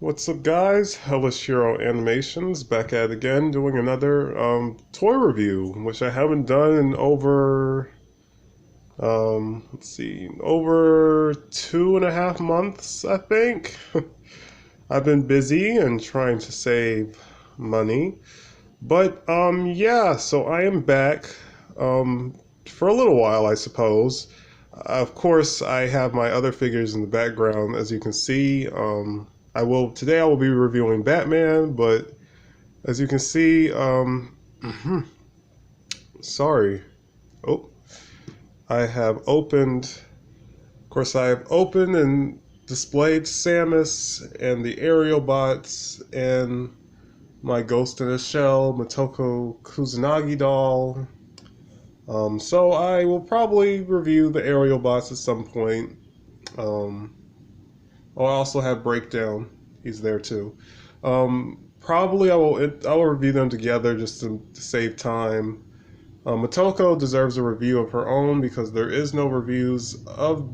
What's up, guys? Hellish Hero Animations back at it again, doing another toy review, which I haven't done in over let's see, over 2.5 months, I think. I've been busy and trying to save money, but yeah. So I am back for a little while, I suppose. Of course, I have my other figures in the background, as you can see. I will be reviewing Batman, but as you can see, sorry. Oh, I have opened. Of course, I have opened and displayed Samus and the Aerial Bots and my Ghost in a Shell Motoko Kusanagi doll. So I will probably review the Aerial Bots at some point. Um, I also have Breakdown. He's there too. Probably I will review them together just to save time. Motoko deserves a review of her own because there is no reviews of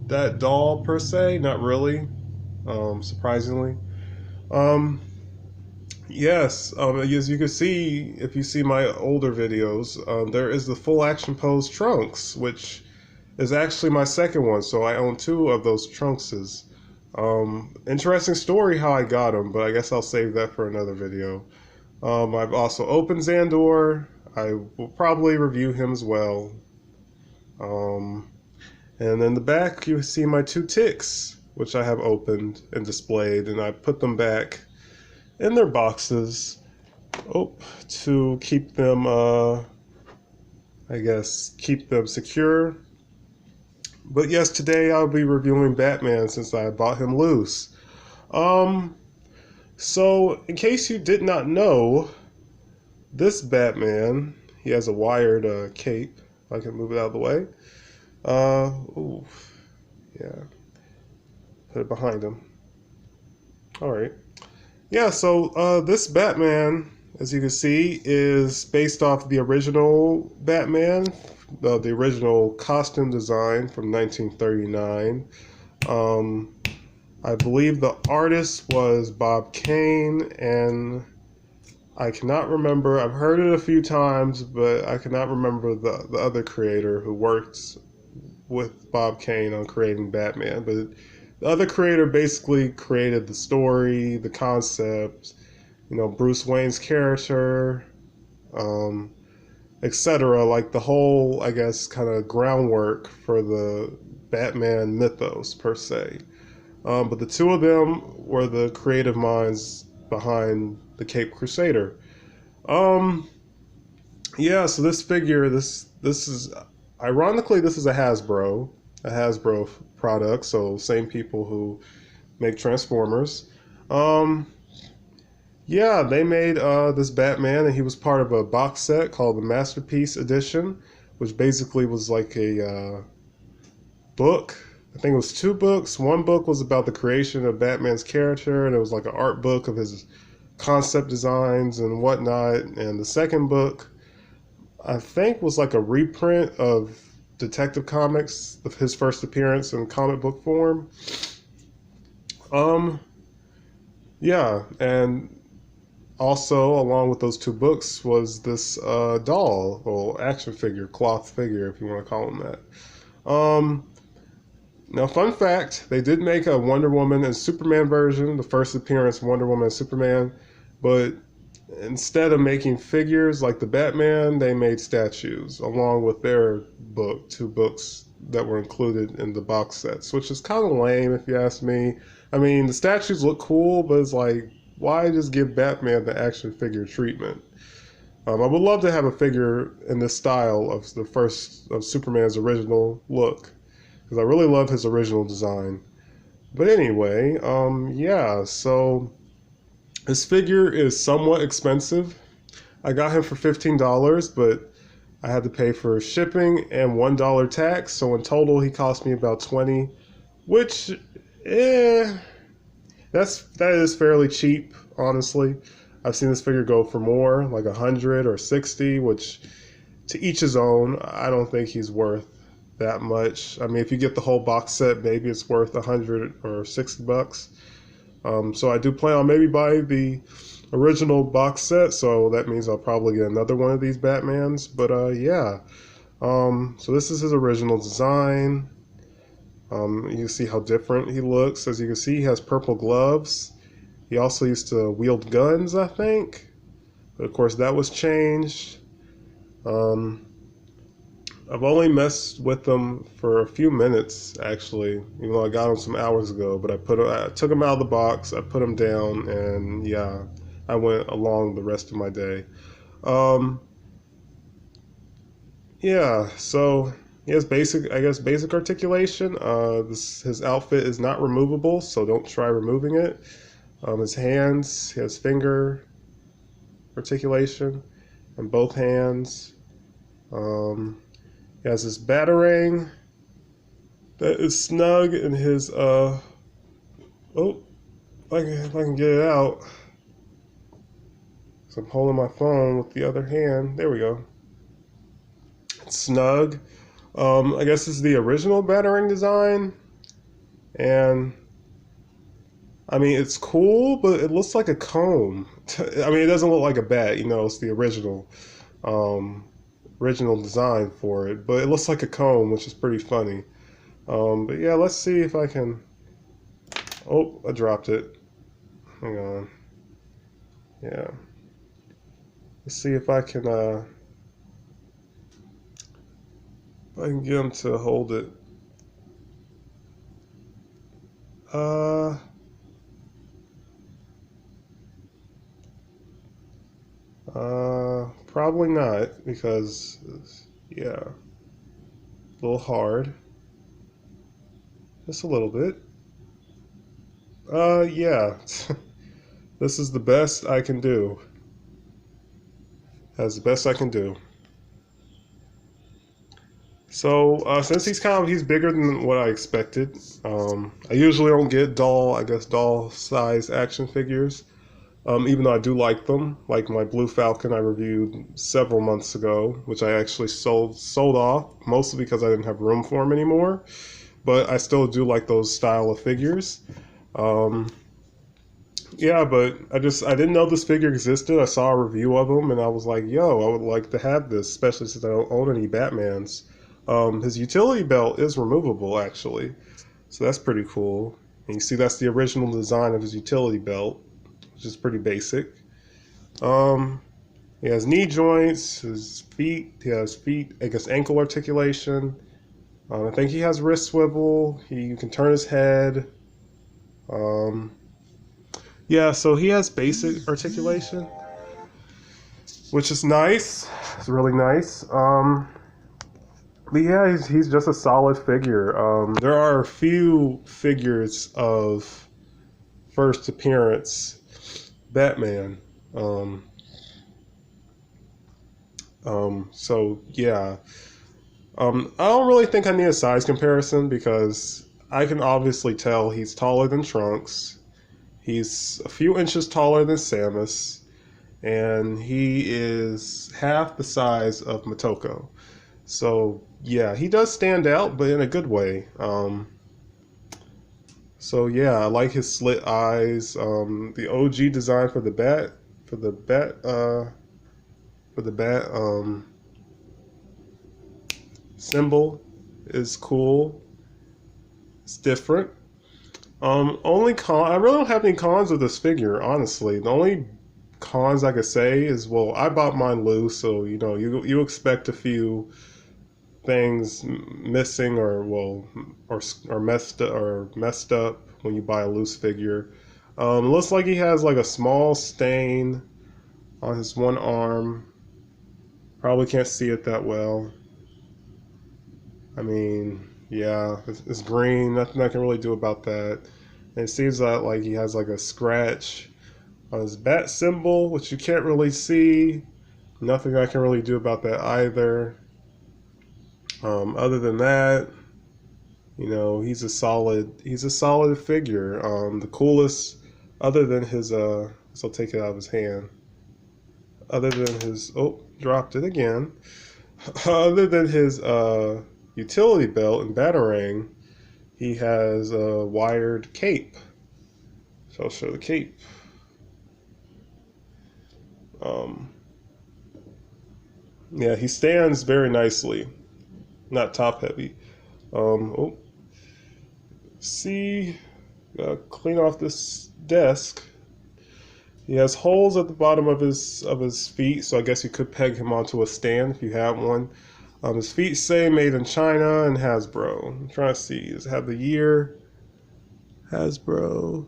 that doll per se. Not really, surprisingly. Um, yes, as you can see, if you see my older videos, there is the full action pose Trunks, which is actually my second one. So I own two of those Trunkses. Interesting story how I got him, but I guess I'll save that for another video. I've also opened Xandor. I will probably review him as well. Um, and in the back, you see my two ticks, which I have opened and displayed, and I put them back in their boxes. Oh, to keep them, I guess, keep them secure. But yes, today I'll be reviewing Batman since I bought him loose. Um, so in case you did not know, this Batman, he has a wired cape. If I can move it out of the way. Ooh, yeah. Put it behind him. All right. Yeah, so this Batman, as you can see, is based off the original Batman, the original costume design from 1939. Um, I believe the artist was Bob Kane, and I cannot remember. I've heard it a few times, but I cannot remember the other creator who worked with Bob Kane on creating Batman. But the other creator basically created the story, the concept, Bruce Wayne's character, um, etc. Like the whole, I guess, kind of groundwork for the Batman mythos per se. But the two of them were the creative minds behind the Cape Crusader. Um, yeah, so this figure, this is ironically this is a Hasbro product. So same people who make Transformers. Um, yeah, they made this Batman, and he was part of a box set called the Masterpiece Edition, which basically was like a book. I think it was two books. One book was about the creation of Batman's character, and it was like an art book of his concept designs and whatnot. And the second book, I think, was like a reprint of Detective Comics, of his first appearance in comic book form. Um, yeah, and also along with those two books was this doll or action figure, cloth figure, if you want to call him that. Now, fun fact, they did make a Wonder Woman and Superman version, the first appearance of Wonder Woman and Superman, but instead of making figures like the Batman, they made statues along with their book, two books that were included in the box sets, which is kind of lame if you ask me. I mean, the statues look cool, but it's like, why just give Batman the action figure treatment? I would love to have a figure in this style of the first of Superman's original look, because I really love his original design. But anyway, yeah, so this figure is somewhat expensive. I got him for $15, but I had to pay for shipping and $1 tax, so in total he cost me about 20, which, eh, that is fairly cheap, honestly. I've seen this figure go for more, like 100 or 60, which to each his own. I don't think he's worth that much. I mean, if you get the whole box set, maybe it's worth 100 or 60 bucks. So I do plan on maybe buying the original box set, so that means I'll probably get another one of these Batmans. But yeah, so this is his original design. You can see how different he looks. As you can see, he has purple gloves. He also used to wield guns, I think. But of course, that was changed. Um, I've only messed with them for a few minutes, actually, even though I got them some hours ago. But I took them out of the box, I put them down, and yeah, I went along the rest of my day. Um, yeah, so he has basic, I guess, basic articulation. His outfit is not removable, so don't try removing it. His hands, he has finger articulation on both hands. He has his batarang that is snug in his if I can get it out. So I'm holding my phone with the other hand. There we go. It's snug. I guess this is the original batarang design, and I mean it's cool, but it looks like a comb. I mean, it doesn't look like a bat. You know, it's the original design for it, but it looks like a comb, which is pretty funny. But yeah, let's see if I can. Oh, I dropped it. Hang on. Yeah. Let's see if I can get him to hold it. Probably not, because yeah, a little hard. Just a little bit. Yeah. This is the best I can do. That's the best I can do. So, since he's bigger than what I expected, I usually don't get doll size action figures, even though I do like them. Like my Blue Falcon I reviewed several months ago, which I actually sold off, mostly because I didn't have room for them anymore. But I still do like those style of figures. Yeah, but I didn't know this figure existed. I saw a review of him and I was like, yo, I would like to have this, especially since I don't own any Batmans. His utility belt is removable, actually, so that's pretty cool. And you see that's the original design of his utility belt, which is pretty basic. He has knee joints, he has feet, I guess ankle articulation. I think he has wrist swivel. You can turn his head. Yeah, so he has basic articulation, which is nice. It's really nice. But yeah, he's just a solid figure. There are a few figures of first appearance Batman. So yeah. I don't really think I need a size comparison because I can obviously tell he's taller than Trunks. He's a few inches taller than Samus, and he is half the size of Motoko. So yeah, he does stand out, but in a good way. So yeah, I like his slit eyes. The OG design for the bat symbol is cool. It's different. I really don't have any cons of this figure, honestly. The only cons I could say is, well, I bought mine loose, so you know, you expect a few things missing or messed up when you buy a loose figure. It looks like he has like a small stain on his one arm. Probably can't see it that well. I mean, yeah, it's green. Nothing I can really do about that. And it seems like he has like a scratch on his bat symbol, which you can't really see. Nothing I can really do about that either. Other than that, you know, he's a solid figure. The coolest, other than his so I'll take it out of his hand. Other than his dropped it again. Other than his utility belt and batarang, he has a wired cape. So So I'll show the cape. Yeah, he stands very nicely, not top heavy. Oh, see, clean off this desk. He has holes at the bottom of his feet, so I guess you could peg him onto a stand if you have one. His feet say made in China and Hasbro. I'm trying to see, does it have the year? Hasbro.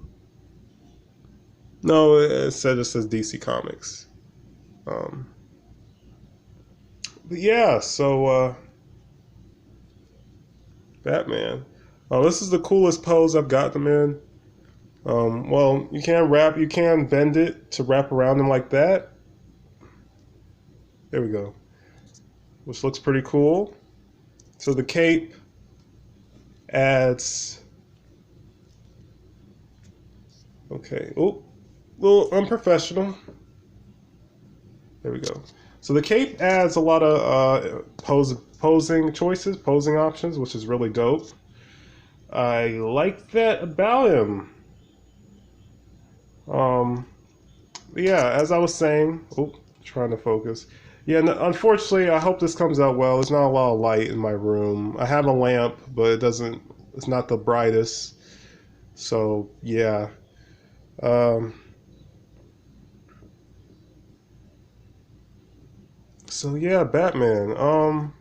No, it says DC Comics. But yeah, so Batman. This is the coolest pose I've got them in. Well, you can bend it to wrap around him like that. There we go. Which looks pretty cool. So the cape adds, okay, oh, a little unprofessional. There we go. So the cape adds a lot of posing choices, posing options, which is really dope. I like that about him. Yeah, as I was saying, trying to focus. Yeah, unfortunately, I hope this comes out well. There's not a lot of light in my room. I have a lamp, but it's not the brightest. So, yeah. So yeah, Batman.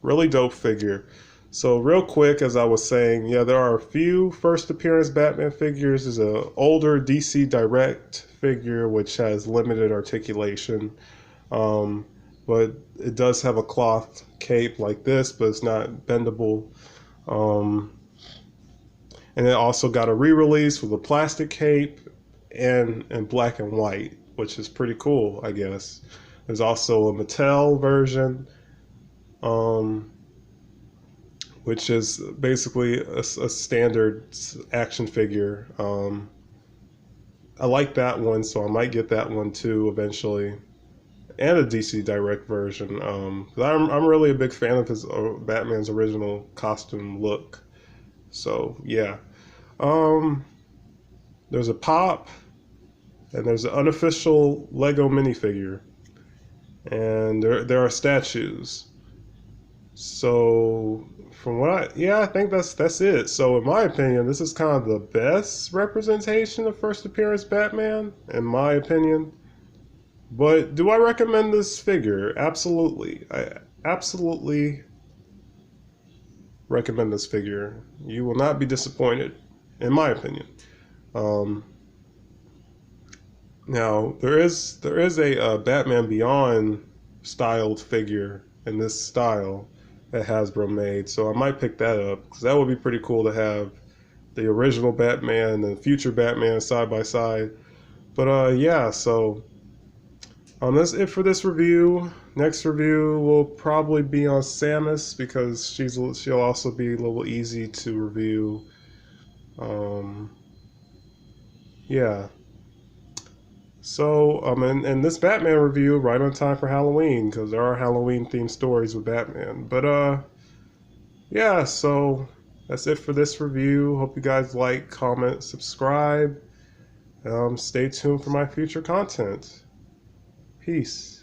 Really dope figure. So real quick, as I was saying, yeah, there are a few first appearance Batman figures. There's an older DC Direct figure which has limited articulation, but it does have a cloth cape like this, but it's not bendable. And it also got a re-release with a plastic cape and black and white, which is pretty cool, I guess. There's also a Mattel version, which is basically a standard action figure. I like that one, so I might get that one too eventually, and a DC Direct version. I'm really a big fan of his Batman's original costume look. So yeah, there's a pop, and there's an unofficial Lego minifigure, and there are statues. So I think that's it. So in my opinion, this is kind of the best representation of first appearance Batman, in my opinion. But do I recommend this figure? Absolutely. I absolutely recommend this figure. You will not be disappointed, in my opinion. Now there is a Batman Beyond styled figure in this style that Hasbro made, so I might pick that up because that would be pretty cool to have the original Batman and the future Batman side by side. But yeah, so that's it for this review. Next review will probably be on Samus because she'll also be a little easy to review. Yeah. So, and this Batman review right on time for Halloween because there are Halloween themed stories with Batman. But yeah, so that's it for this review. Hope you guys like, comment, subscribe. Stay tuned for my future content. Peace.